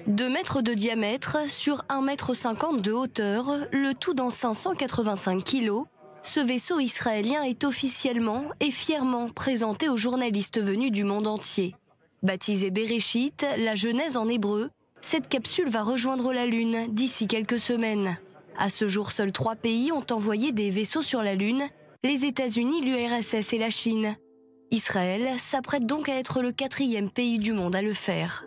2 mètres de diamètre sur 1,50 m de hauteur, le tout dans 585 kilos. Ce vaisseau israélien est officiellement et fièrement présenté aux journalistes venus du monde entier. Baptisé Bereshit, la Genèse en hébreu, cette capsule va rejoindre la Lune d'ici quelques semaines. À ce jour, seuls 3 pays ont envoyé des vaisseaux sur la Lune, les États-Unis, l'URSS et la Chine. Israël s'apprête donc à être le 4e pays du monde à le faire.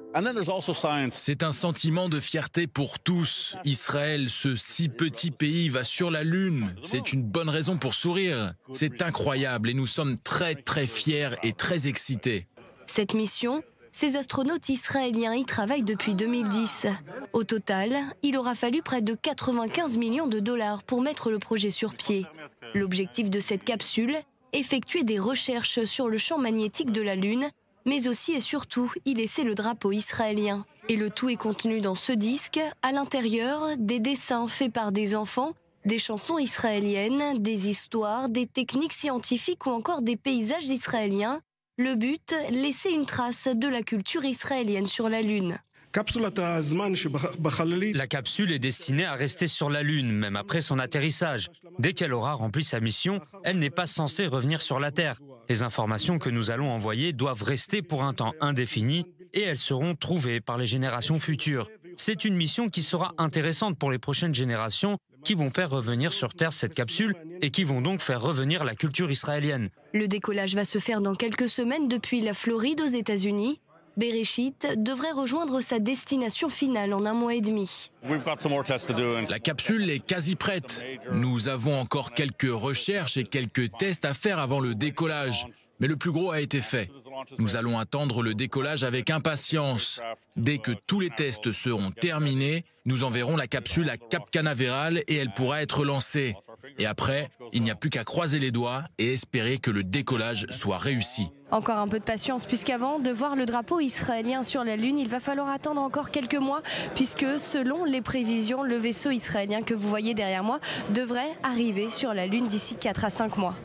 C'est un sentiment de fierté pour tous. Israël, ce si petit pays, va sur la Lune. C'est une bonne raison pour sourire. C'est incroyable et nous sommes très fiers et très excités. Cette mission, ces astronautes israéliens y travaillent depuis 2010. Au total, il aura fallu près de 95 millions de dollars pour mettre le projet sur pied. L'objectif de cette capsule, effectuer des recherches sur le champ magnétique de la Lune, mais aussi et surtout y laisser le drapeau israélien. Et le tout est contenu dans ce disque, à l'intérieur, des dessins faits par des enfants, des chansons israéliennes, des histoires, des techniques scientifiques ou encore des paysages israéliens. Le but, laisser une trace de la culture israélienne sur la Lune. La capsule est destinée à rester sur la Lune, même après son atterrissage. Dès qu'elle aura rempli sa mission, elle n'est pas censée revenir sur la Terre. Les informations que nous allons envoyer doivent rester pour un temps indéfini et elles seront trouvées par les générations futures. C'est une mission qui sera intéressante pour les prochaines générations qui vont faire revenir sur Terre cette capsule et qui vont donc faire revenir la culture israélienne. Le décollage va se faire dans quelques semaines depuis la Floride aux États-Unis. Bereshit devrait rejoindre sa destination finale en 1 mois et demi. La capsule est quasi prête. Nous avons encore quelques recherches et quelques tests à faire avant le décollage. Mais le plus gros a été fait. Nous allons attendre le décollage avec impatience. Dès que tous les tests seront terminés, nous enverrons la capsule à Cap Canaveral et elle pourra être lancée. Et après, il n'y a plus qu'à croiser les doigts et espérer que le décollage soit réussi. Encore un peu de patience, puisqu'avant de voir le drapeau israélien sur la Lune, il va falloir attendre encore quelques mois, puisque selon les prévisions, le vaisseau israélien que vous voyez derrière moi devrait arriver sur la Lune d'ici 4 à 5 mois.